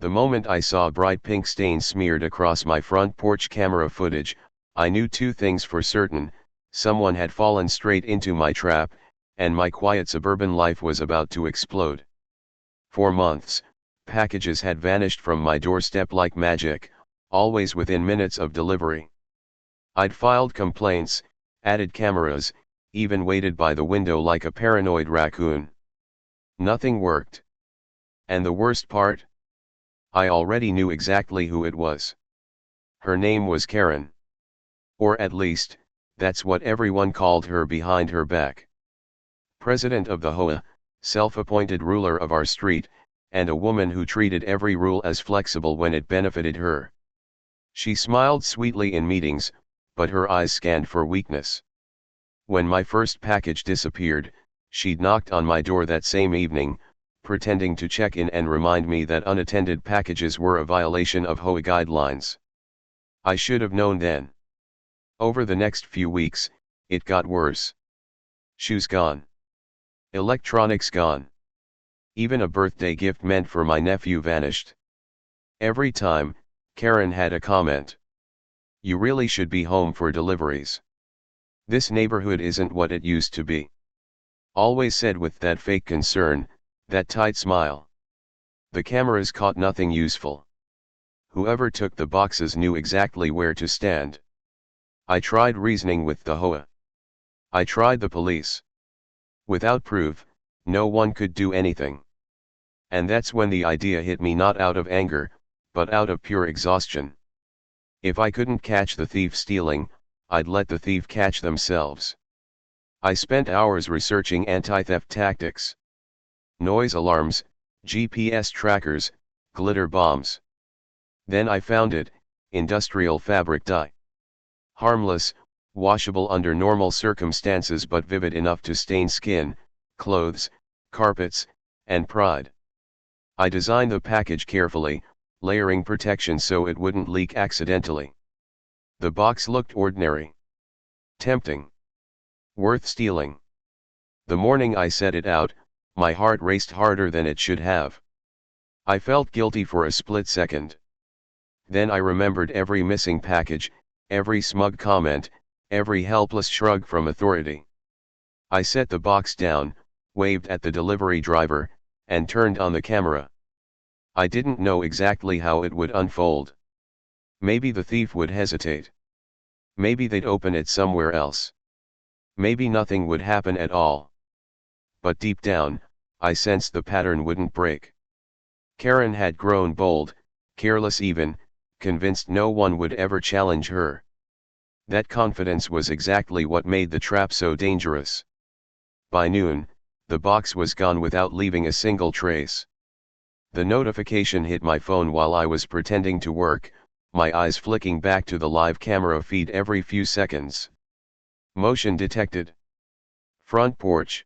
The moment I saw bright pink stains smeared across my front porch camera footage, I knew two things for certain: someone had fallen straight into my trap, and my quiet suburban life was about to explode. For months, packages had vanished from my doorstep like magic, always within minutes of delivery. I'd filed complaints, added cameras, even waited by the window like a paranoid raccoon. Nothing worked. And the worst part? I already knew exactly who it was. Her name was Karen. Or at least, that's what everyone called her behind her back. President of the HOA, self-appointed ruler of our street, and a woman who treated every rule as flexible when it benefited her. She smiled sweetly in meetings, but her eyes scanned for weakness. When my first package disappeared, she'd knocked on my door that same evening, pretending to check in and remind me that unattended packages were a violation of HOA guidelines. I should have known then. Over the next few weeks, it got worse. Shoes gone. Electronics gone. Even a birthday gift meant for my nephew vanished. Every time, Karen had a comment. "You really should be home for deliveries. This neighborhood isn't what it used to be." Always said with that fake concern, that tight smile. The cameras caught nothing useful. Whoever took the boxes knew exactly where to stand. I tried reasoning with the HOA. I tried the police. Without proof, no one could do anything. And that's when the idea hit me, not out of anger, but out of pure exhaustion. If I couldn't catch the thief stealing, I'd let the thief catch themselves. I spent hours researching anti-theft tactics. Noise alarms, GPS trackers, glitter bombs. Then I found it: industrial fabric dye. Harmless, washable under normal circumstances, but vivid enough to stain skin, clothes, carpets, and pride. I designed the package carefully, layering protection so it wouldn't leak accidentally. The box looked ordinary. Tempting. Worth stealing. The morning I set it out, my heart raced harder than it should have. I felt guilty for a split second. Then I remembered every missing package, every smug comment, every helpless shrug from authority. I set the box down, waved at the delivery driver, and turned on the camera. I didn't know exactly how it would unfold. Maybe the thief would hesitate. Maybe they'd open it somewhere else. Maybe nothing would happen at all. But deep down, I sensed the pattern wouldn't break. Karen had grown bold, careless even, convinced no one would ever challenge her. That confidence was exactly what made the trap so dangerous. By noon, the box was gone without leaving a single trace. The notification hit my phone while I was pretending to work, my eyes flicking back to the live camera feed every few seconds. Motion detected. Front porch.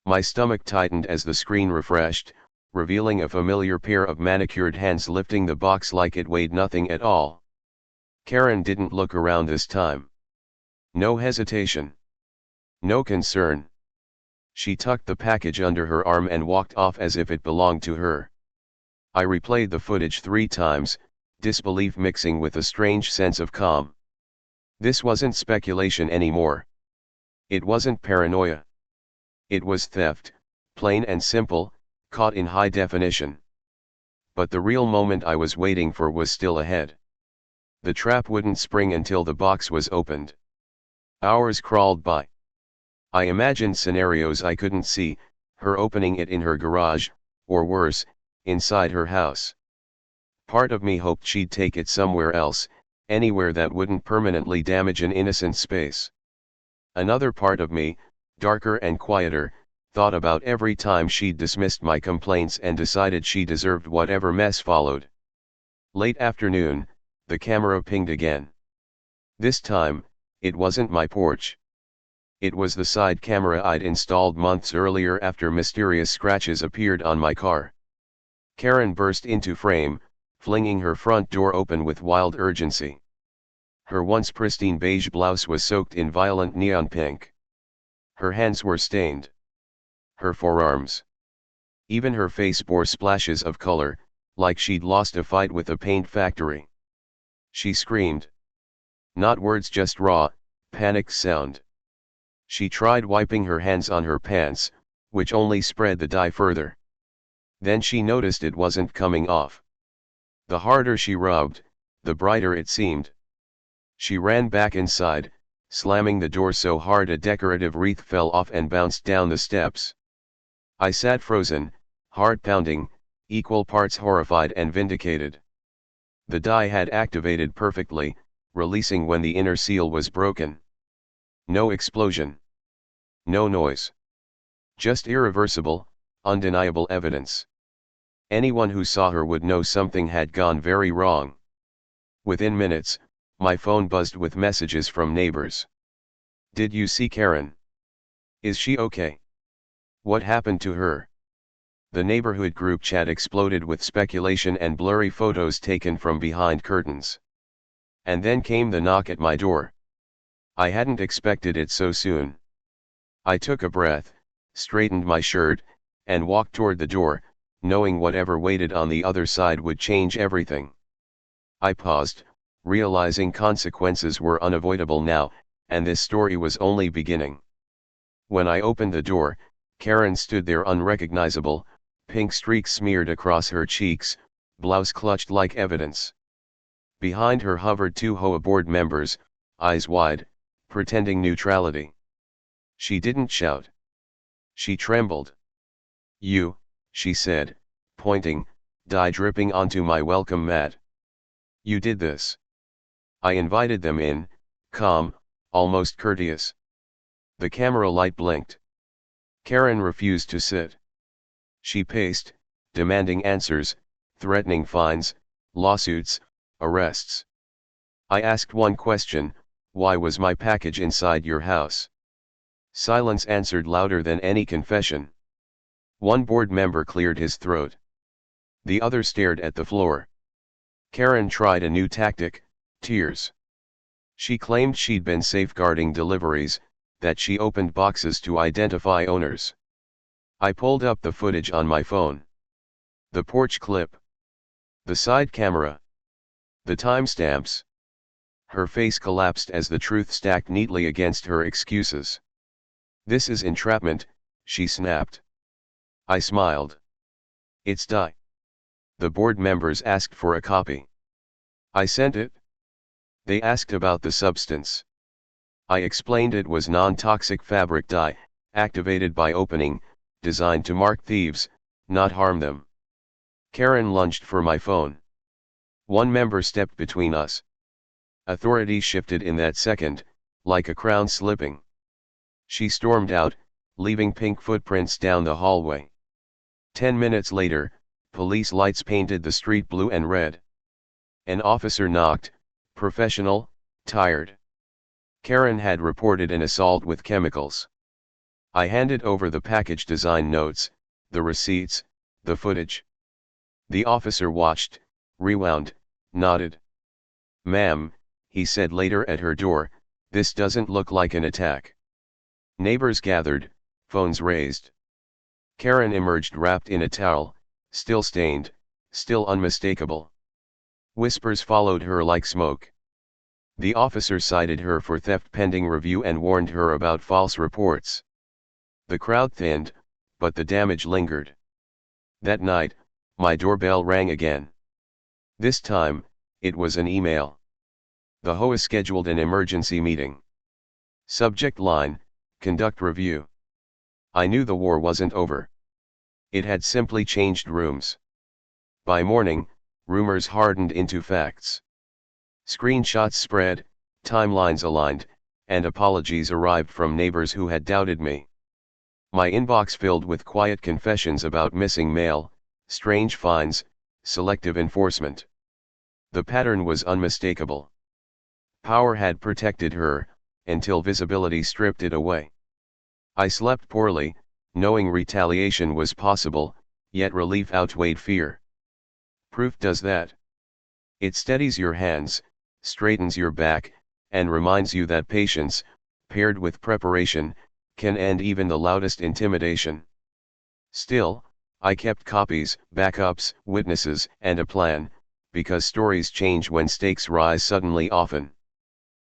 My stomach tightened as the screen refreshed, revealing a familiar pair of manicured hands lifting the box like it weighed nothing at all. Karen didn't look around this time. No hesitation. No concern. She tucked the package under her arm and walked off as if it belonged to her. I replayed the footage 3 times, disbelief mixing with a strange sense of calm. This wasn't speculation anymore. It wasn't paranoia. It was theft, plain and simple, caught in high definition. But the real moment I was waiting for was still ahead. The trap wouldn't spring until the box was opened. Hours crawled by. I imagined scenarios I couldn't see: her opening it in her garage, or worse, inside her house. Part of me hoped she'd take it somewhere else, anywhere that wouldn't permanently damage an innocent space. Another part of me, darker and quieter, thought about every time she'd dismissed my complaints and decided she deserved whatever mess followed. Late afternoon, the camera pinged again. This time, it wasn't my porch. It was the side camera I'd installed months earlier after mysterious scratches appeared on my car. Karen burst into frame, flinging her front door open with wild urgency. Her once pristine beige blouse was soaked in violent neon pink. Her hands were stained. Her forearms. Even her face bore splashes of color, like she'd lost a fight with a paint factory. She screamed. Not words, just raw, panicked sound. She tried wiping her hands on her pants, which only spread the dye further. Then she noticed it wasn't coming off. The harder she rubbed, the brighter it seemed. She ran back inside, slamming the door so hard a decorative wreath fell off and bounced down the steps. I sat frozen, heart pounding, equal parts horrified and vindicated. The dye had activated perfectly, releasing when the inner seal was broken. No explosion. No noise. Just irreversible, undeniable evidence. Anyone who saw her would know something had gone very wrong. Within minutes, my phone buzzed with messages from neighbors. Did you see Karen? Is she okay? What happened to her? The neighborhood group chat exploded with speculation and blurry photos taken from behind curtains. And then came the knock at my door. I hadn't expected it so soon. I took a breath, straightened my shirt, and walked toward the door, knowing whatever waited on the other side would change everything. I paused, realizing consequences were unavoidable now, and this story was only beginning. When I opened the door, Karen stood there unrecognizable, pink streaks smeared across her cheeks, blouse clutched like evidence. Behind her hovered two HOA board members, eyes wide, pretending neutrality. She didn't shout. She trembled. You, she said, pointing, dye dripping onto my welcome mat. You did this. I invited them in, calm, almost courteous. The camera light blinked. Karen refused to sit. She paced, demanding answers, threatening fines, lawsuits, arrests. I asked one question: why was my package inside your house? Silence answered louder than any confession. One board member cleared his throat. The other stared at the floor. Karen tried a new tactic: tears. She claimed she'd been safeguarding deliveries, that she opened boxes to identify owners. I pulled up the footage on my phone. The porch clip. The side camera. The timestamps. Her face collapsed as the truth stacked neatly against her excuses. This is entrapment, she snapped. I smiled. It's dye. The board members asked for a copy. I sent it. They asked about the substance. I explained it was non-toxic fabric dye, activated by opening, designed to mark thieves, not harm them. Karen lunged for my phone. One member stepped between us. Authority shifted in that second, like a crown slipping. She stormed out, leaving pink footprints down the hallway. 10 minutes later, police lights painted the street blue and red. An officer knocked, professional, tired. Karen had reported an assault with chemicals. I handed over the package design notes, the receipts, the footage. The officer watched, rewound, nodded. Ma'am, he said later at her door, this doesn't look like an attack. Neighbors gathered, phones raised. Karen emerged wrapped in a towel, still stained, still unmistakable. Whispers followed her like smoke. The officer cited her for theft pending review and warned her about false reports. The crowd thinned, but the damage lingered. That night, my doorbell rang again. This time, it was an email. The HOA scheduled an emergency meeting. Subject line: conduct review. I knew the war wasn't over. It had simply changed rooms. By morning, rumors hardened into facts. Screenshots spread, timelines aligned, and apologies arrived from neighbors who had doubted me. My inbox filled with quiet confessions about missing mail, strange finds, selective enforcement. The pattern was unmistakable. Power had protected her, until visibility stripped it away. I slept poorly, knowing retaliation was possible, yet relief outweighed fear. Proof does that. It steadies your hands, straightens your back, and reminds you that patience, paired with preparation, can end even the loudest intimidation. Still, I kept copies, backups, witnesses, and a plan, because stories change when stakes rise suddenly often.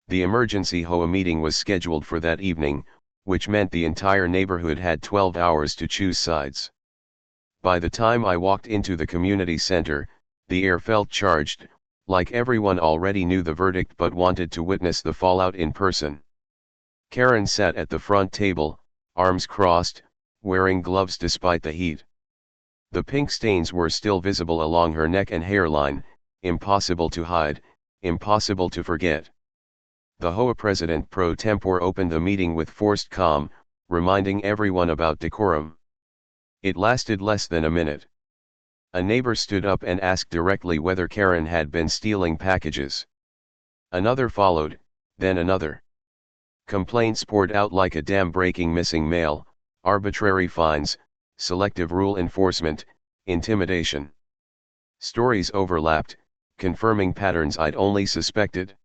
The emergency HOA meeting was scheduled for that evening, which meant the entire neighborhood had 12 hours to choose sides. By the time I walked into the community center, the air felt charged, like everyone already knew the verdict but wanted to witness the fallout in person. Karen sat at the front table, arms crossed, wearing gloves despite the heat. The pink stains were still visible along her neck and hairline, impossible to hide, impossible to forget. The HOA president pro tempore opened the meeting with forced calm, reminding everyone about decorum. It lasted less than a minute. A neighbor stood up and asked directly whether Karen had been stealing packages. Another followed, then another. Complaints poured out like a dam breaking: missing mail, arbitrary fines, selective rule enforcement, intimidation. Stories overlapped, confirming patterns I'd only suspected.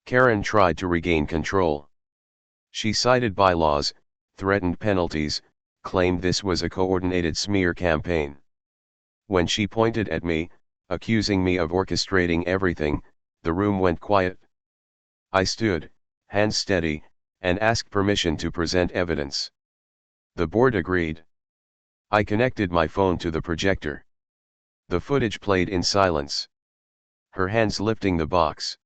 Karen tried to regain control. She cited bylaws, threatened penalties, claimed this was a coordinated smear campaign. When she pointed at me, accusing me of orchestrating everything, the room went quiet. I stood, hands steady, and asked permission to present evidence. The board agreed. I connected my phone to the projector. The footage played in silence. Her hands lifting the box.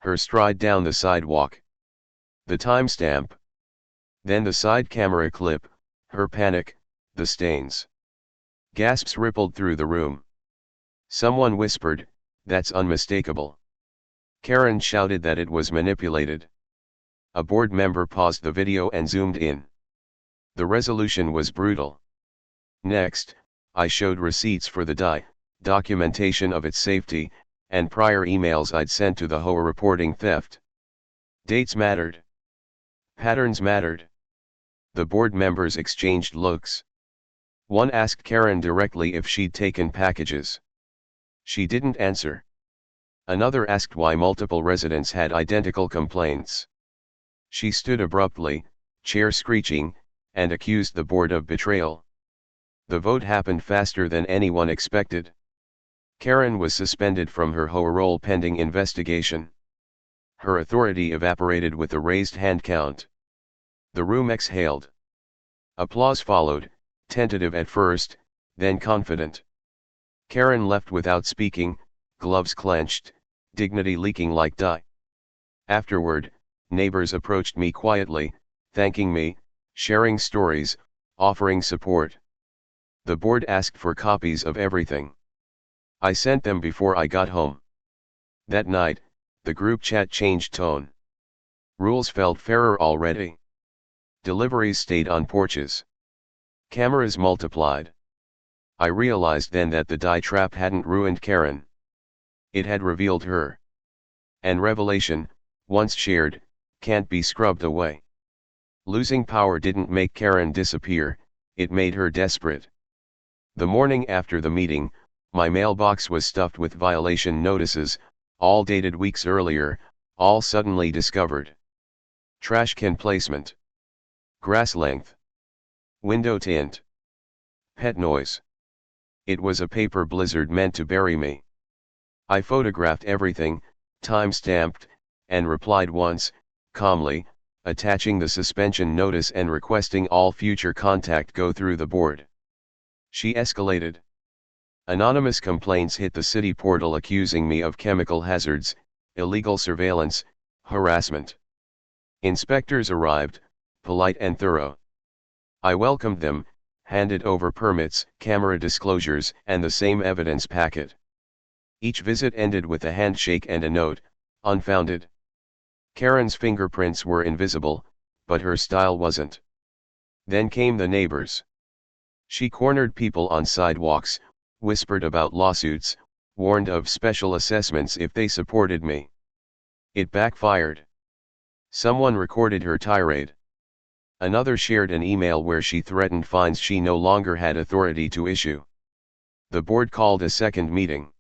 Her stride down the sidewalk. The timestamp. Then the side camera clip, her panic, the stains. Gasps rippled through the room. Someone whispered, "That's unmistakable." Karen shouted that it was manipulated. A board member paused the video and zoomed in. The resolution was brutal. Next, I showed receipts for the dye, documentation of its safety, and prior emails I'd sent to the HOA reporting theft. Dates mattered. Patterns mattered. The board members exchanged looks. One asked Karen directly if she'd taken packages. She didn't answer. Another asked why multiple residents had identical complaints. She stood abruptly, chair screeching, and accused the board of betrayal. The vote happened faster than anyone expected. Karen was suspended from her HOA role pending investigation. Her authority evaporated with a raised hand count. The room exhaled. Applause followed, tentative at first, then confident. Karen left without speaking, gloves clenched, dignity leaking like dye. Afterward, neighbors approached me quietly, thanking me, sharing stories, offering support. The board asked for copies of everything. I sent them before I got home. That night, the group chat changed tone. Rules felt fairer already. Deliveries stayed on porches. Cameras multiplied. I realized then that the dye trap hadn't ruined Karen. It had revealed her. And revelation, once shared, can't be scrubbed away. Losing power didn't make Karen disappear, it made her desperate. The morning after the meeting, my mailbox was stuffed with violation notices, all dated weeks earlier, all suddenly discovered. Trash can placement. Grass length. Window tint. Pet noise. It was a paper blizzard meant to bury me. I photographed everything, time-stamped, and replied once, calmly, attaching the suspension notice and requesting all future contact go through the board. She escalated. Anonymous complaints hit the city portal accusing me of chemical hazards, illegal surveillance, harassment. Inspectors arrived, polite and thorough. I welcomed them, handed over permits, camera disclosures, and the same evidence packet. Each visit ended with a handshake and a note, unfounded. Karen's fingerprints were invisible, but her style wasn't. Then came the neighbors. She cornered people on sidewalks, whispered about lawsuits, warned of special assessments if they supported me. It backfired. Someone recorded her tirade. Another shared an email where she threatened fines she no longer had authority to issue. The board called a second meeting.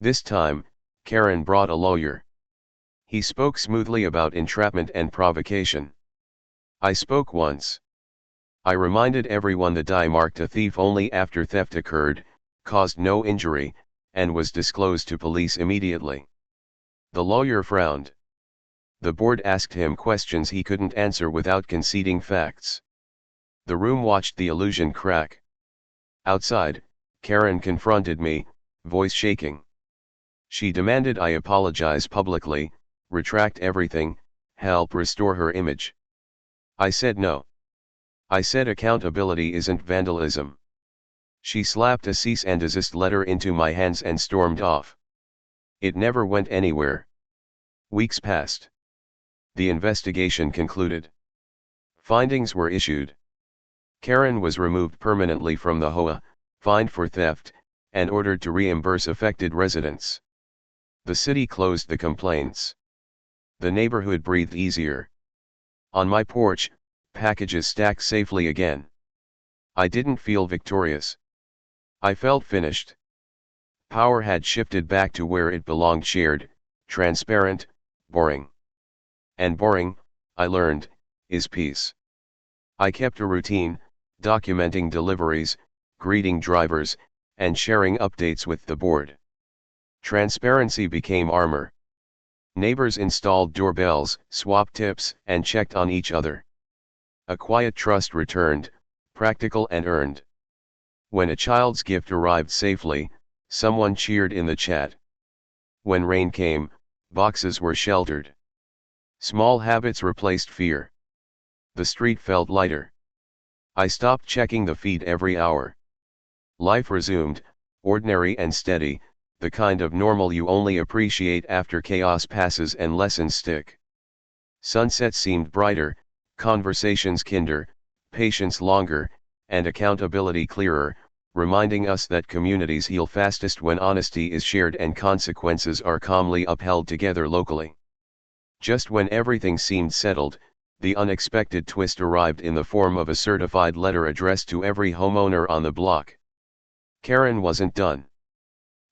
This time, Karen brought a lawyer. He spoke smoothly about entrapment and provocation. I spoke once. I reminded everyone the die marked a thief only after theft occurred, caused no injury, and was disclosed to police immediately. The lawyer frowned. The board asked him questions he couldn't answer without conceding facts. The room watched the illusion crack. Outside, Karen confronted me, voice shaking. She demanded I apologize publicly, retract everything, help restore her image. I said no. I said accountability isn't vandalism. She slapped a cease and desist letter into my hands and stormed off. It never went anywhere. Weeks passed. The investigation concluded. Findings were issued. Karen was removed permanently from the HOA, fined for theft, and ordered to reimburse affected residents. The city closed the complaints. The neighborhood breathed easier. On my porch, packages stacked safely again. I didn't feel victorious. I felt finished. Power had shifted back to where it belonged: shared, transparent, boring. And boring, I learned, is peace. I kept a routine, documenting deliveries, greeting drivers, and sharing updates with the board. Transparency became armor. Neighbors installed doorbells, swapped tips, and checked on each other. A quiet trust returned, practical and earned. When a child's gift arrived safely, someone cheered in the chat. When rain came, boxes were sheltered. Small habits replaced fear. The street felt lighter. I stopped checking the feed every hour. Life resumed, ordinary and steady, the kind of normal you only appreciate after chaos passes and lessons stick. Sunsets seemed brighter, conversations kinder, patience longer, and accountability clearer, reminding us that communities heal fastest when honesty is shared and consequences are calmly upheld together locally. Just when everything seemed settled, the unexpected twist arrived in the form of a certified letter addressed to every homeowner on the block. Karen wasn't done.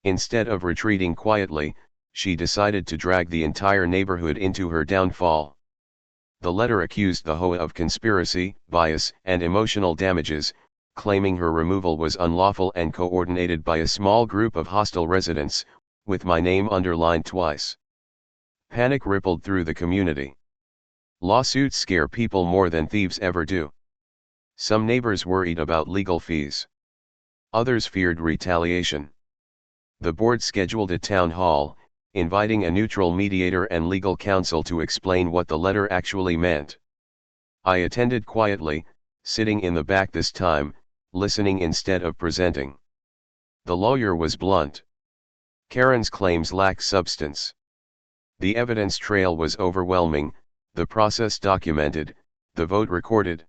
Instead of retreating quietly, she decided to drag the entire neighborhood into her downfall. The letter accused the HOA of conspiracy, bias, and emotional damages, claiming her removal was unlawful and coordinated by a small group of hostile residents, with my name underlined twice. Panic rippled through the community. Lawsuits scare people more than thieves ever do. Some neighbors worried about legal fees. Others feared retaliation. The board scheduled a town hall, inviting a neutral mediator and legal counsel to explain what the letter actually meant. I attended quietly, sitting in the back this time, listening instead of presenting. The lawyer was blunt. Karen's claims lack substance. The evidence trail was overwhelming, the process documented, the vote recorded.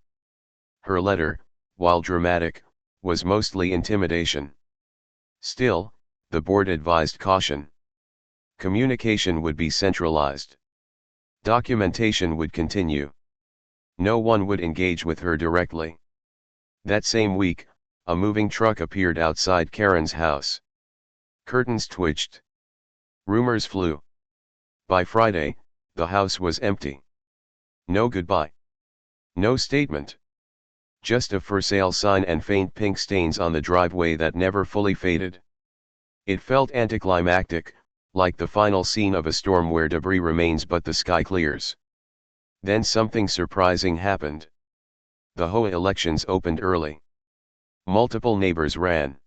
Her letter, while dramatic, was mostly intimidation. Still, the board advised caution. Communication would be centralized. Documentation would continue. No one would engage with her directly. That same week, a moving truck appeared outside Karen's house. Curtains twitched. Rumors flew. By Friday, the house was empty. No goodbye. No statement. Just a for sale sign and faint pink stains on the driveway that never fully faded. It felt anticlimactic, like the final scene of a storm where debris remains but the sky clears. Then something surprising happened. The HOA elections opened early. Multiple neighbors ran.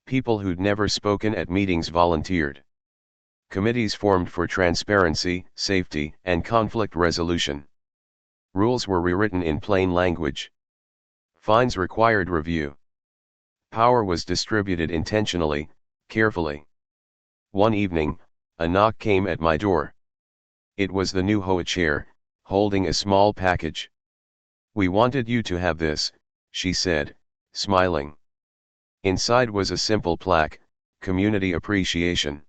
People who'd never spoken at meetings volunteered. Committees formed for transparency, safety, and conflict resolution. Rules were rewritten in plain language. Fines required review. Power was distributed intentionally, carefully. One evening, a knock came at my door. It was the new HOA chair, holding a small package. "We wanted you to have this," she said, smiling. Inside was a simple plaque, "Community Appreciation."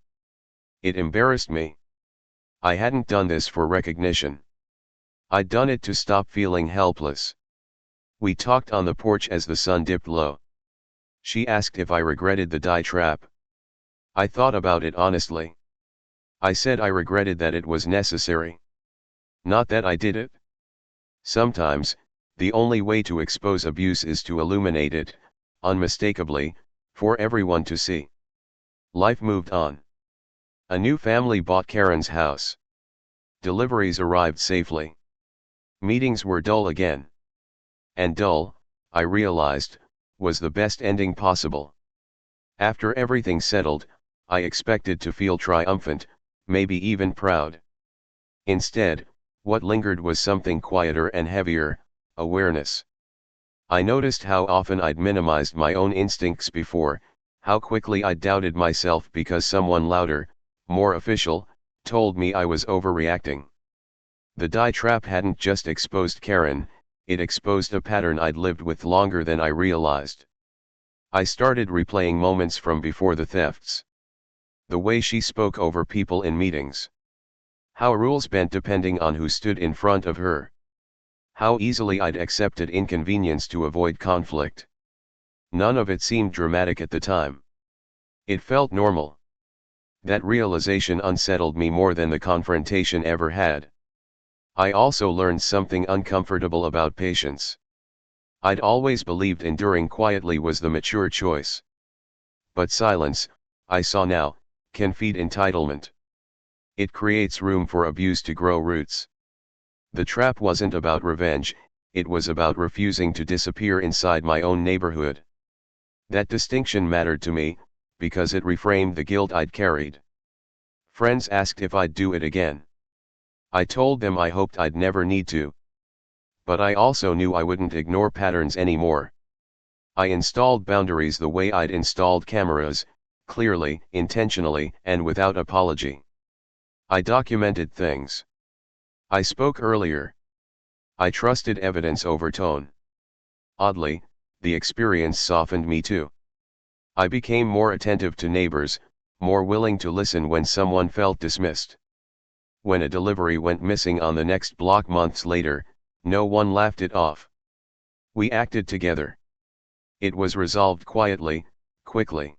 It embarrassed me. I hadn't done this for recognition. I'd done it to stop feeling helpless. We talked on the porch as the sun dipped low. She asked if I regretted the die trap. I thought about it honestly. I said I regretted that it was necessary. Not that I did it. Sometimes, The only way to expose abuse is to illuminate it, unmistakably, for everyone to see. Life moved on. A new family bought Karen's house. Deliveries arrived safely. Meetings were dull again. And dull, I realized, was the best ending possible. After everything settled, I expected to feel triumphant, maybe even proud. Instead, what lingered was something quieter and heavier: awareness. I noticed how often I'd minimized my own instincts before, how quickly I doubted myself because someone louder, more official, told me I was overreacting. The die trap hadn't just exposed Karen, it exposed a pattern I'd lived with longer than I realized. I started replaying moments from before the thefts. The way she spoke over people in meetings. How rules bent depending on who stood in front of her. How easily I'd accepted inconvenience to avoid conflict. None of it seemed dramatic at the time. It felt normal. That realization unsettled me more than the confrontation ever had. I also learned something uncomfortable about patience. I'd always believed enduring quietly was the mature choice. But silence, I saw now, can feed entitlement. It creates room for abuse to grow roots. The trap wasn't about revenge, it was about refusing to disappear inside my own neighborhood. That distinction mattered to me, because it reframed the guilt I'd carried. Friends asked if I'd do it again. I told them I hoped I'd never need to. But I also knew I wouldn't ignore patterns anymore. I installed boundaries the way I'd installed cameras, clearly, intentionally, and without apology. I documented things. I spoke earlier. I trusted evidence over tone. Oddly, the experience softened me too. I became more attentive to neighbors, more willing to listen when someone felt dismissed. When a delivery went missing on the next block months later, no one laughed it off. We acted together. It was resolved quietly, quickly.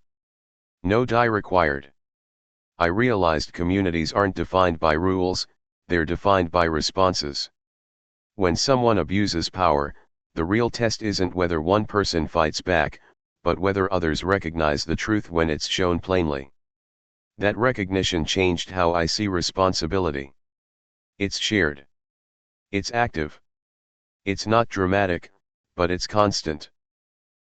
No die required. I realized communities aren't defined by rules, they're defined by responses. When someone abuses power, the real test isn't whether one person fights back, but whether others recognize the truth when it's shown plainly. That recognition changed how I see responsibility. It's shared. It's active. It's not dramatic, but it's constant.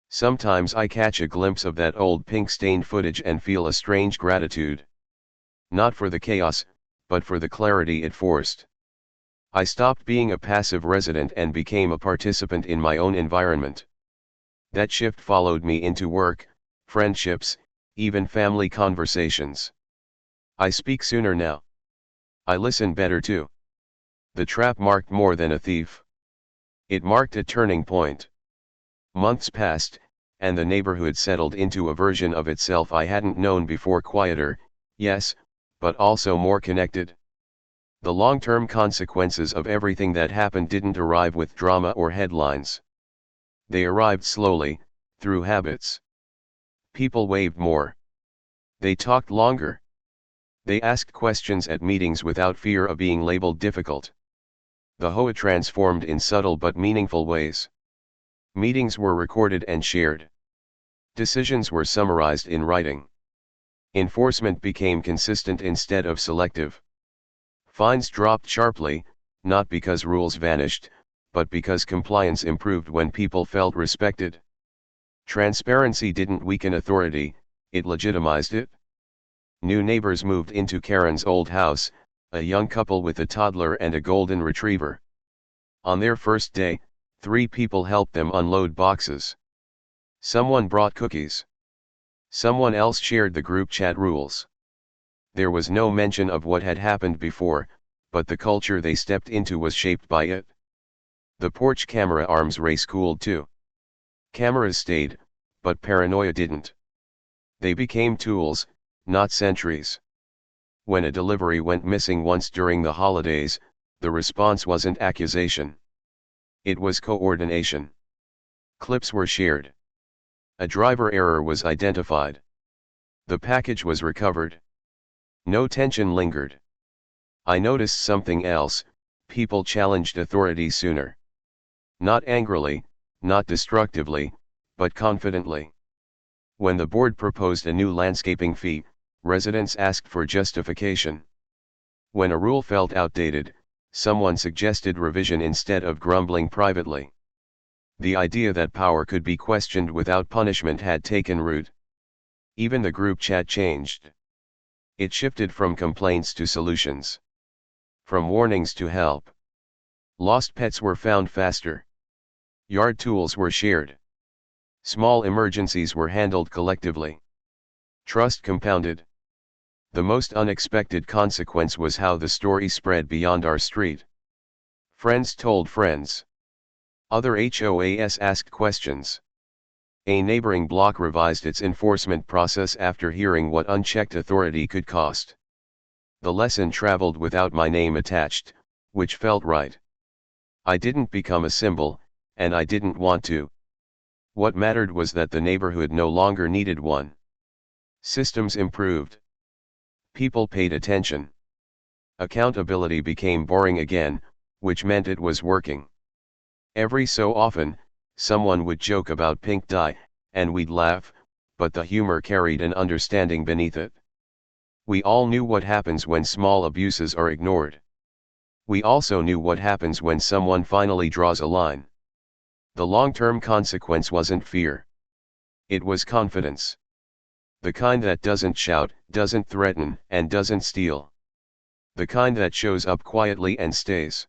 Sometimes I catch a glimpse of that old pink-stained footage and feel a strange gratitude. Not for the chaos, but for the clarity it forced. I stopped being a passive resident and became a participant in my own environment. That shift followed me into work, friendships, even family conversations. I speak sooner now. I listen better too. The trap marked more than a thief. It marked a turning point. Months passed, and the neighborhood settled into a version of itself I hadn't known before: quieter, yes, but also more connected. The long-term consequences of everything that happened didn't arrive with drama or headlines. They arrived slowly, through habits. People waved more. They talked longer. They asked questions at meetings without fear of being labeled difficult. The HOA transformed in subtle but meaningful ways. Meetings were recorded and shared. Decisions were summarized in writing. Enforcement became consistent instead of selective. Fines dropped sharply, not because rules vanished, but because compliance improved when people felt respected. Transparency didn't weaken authority, it legitimized it. New neighbors moved into Karen's old house, a young couple with a toddler and a golden retriever. On their first day, 3 people helped them unload boxes. Someone brought cookies. Someone else shared the group chat rules. There was no mention of what had happened before, but the culture they stepped into was shaped by it. The porch camera arms race cooled too. Cameras stayed, but paranoia didn't. They became tools, not sentries. When a delivery went missing once during the holidays, the response wasn't accusation. It was coordination. Clips were shared. A driver error was identified. The package was recovered. No tension lingered. I noticed something else: people challenged authority sooner. Not angrily, not destructively, but confidently. When the board proposed a new landscaping fee, residents asked for justification. When a rule felt outdated, someone suggested revision instead of grumbling privately. The idea that power could be questioned without punishment had taken root. Even the group chat changed. It shifted from complaints to solutions. From warnings to help. Lost pets were found faster. Yard tools were shared. Small emergencies were handled collectively. Trust compounded. The most unexpected consequence was how the story spread beyond our street. Friends told friends. Other HOAs asked questions. A neighboring block revised its enforcement process after hearing what unchecked authority could cost. The lesson traveled without my name attached, which felt right. I didn't become a symbol, and I didn't want to. What mattered was that the neighborhood no longer needed one. Systems improved. People paid attention. Accountability became boring again, which meant it was working. Every so often, someone would joke about pink dye, and we'd laugh, but the humor carried an understanding beneath it. We all knew what happens when small abuses are ignored. We also knew what happens when someone finally draws a line. The long-term consequence wasn't fear. It was confidence. The kind that doesn't shout, doesn't threaten, and doesn't steal. The kind that shows up quietly and stays.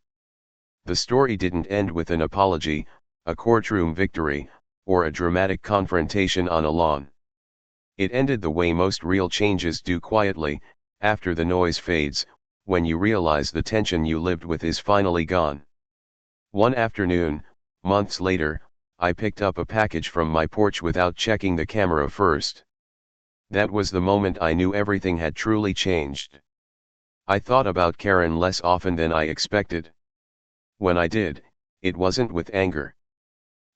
The story didn't end with an apology, a courtroom victory, or a dramatic confrontation on a lawn. It ended the way most real changes do, quietly, after the noise fades, when you realize the tension you lived with is finally gone. One afternoon, months later, I picked up a package from my porch without checking the camera first. That was the moment I knew everything had truly changed. I thought about Karen less often than I expected. When I did, it wasn't with anger.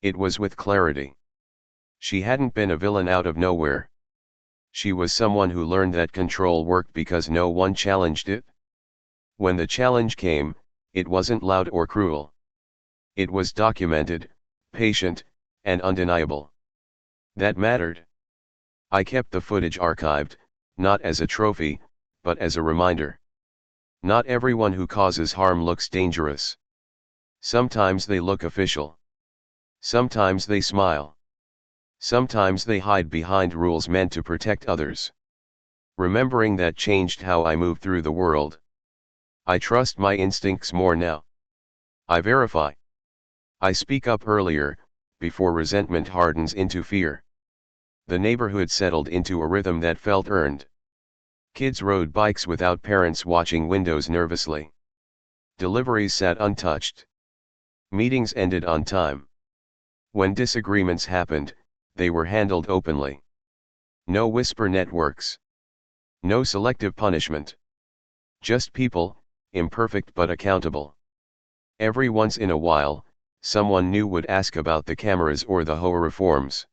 It was with clarity. She hadn't been a villain out of nowhere. She was someone who learned that control worked because no one challenged it. When the challenge came, it wasn't loud or cruel. It was documented, patient, and undeniable. That mattered. I kept the footage archived, not as a trophy, but as a reminder. Not everyone who causes harm looks dangerous. Sometimes they look official. Sometimes they smile. Sometimes they hide behind rules meant to protect others. Remembering that changed how I move through the world. I trust my instincts more now. I verify. I speak up earlier, before resentment hardens into fear. The neighborhood settled into a rhythm that felt earned. Kids rode bikes without parents watching windows nervously. Deliveries sat untouched. Meetings ended on time. When disagreements happened, they were handled openly. No whisper networks. No selective punishment. Just people, imperfect but accountable. Every once in a while, someone new would ask about the cameras or the HOA reforms.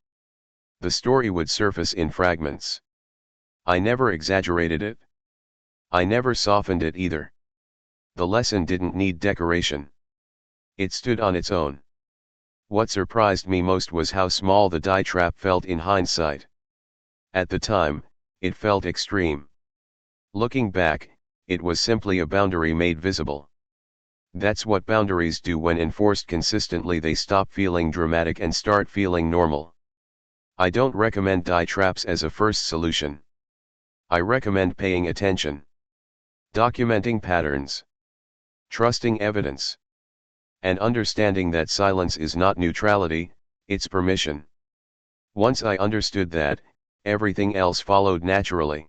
The story would surface in fragments. I never exaggerated it. I never softened it either. The lesson didn't need decoration. It stood on its own. What surprised me most was how small the die trap felt in hindsight. At the time, it felt extreme. Looking back, it was simply a boundary made visible. That's what boundaries do when enforced consistently. They stop feeling dramatic and start feeling normal. I don't recommend die traps as a first solution. I recommend paying attention. Documenting patterns. Trusting evidence. And understanding that silence is not neutrality, it's permission. Once I understood that, everything else followed naturally.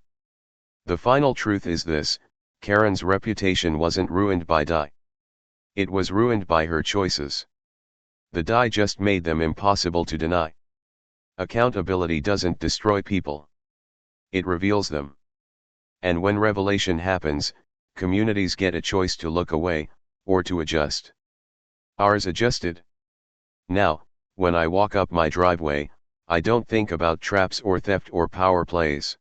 The final truth is this: Karen's reputation wasn't ruined by die. It was ruined by her choices. The die just made them impossible to deny. Accountability doesn't destroy people. It reveals them. And when revelation happens, communities get a choice to look away, or to adjust. Ours adjusted. Now, when I walk up my driveway, I don't think about traps or theft or power plays.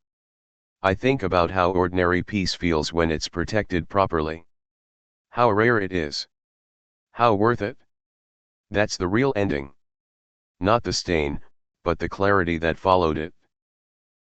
I think about how ordinary peace feels when it's protected properly. How rare it is. How worth it. That's the real ending. Not the stain, but the clarity that followed it.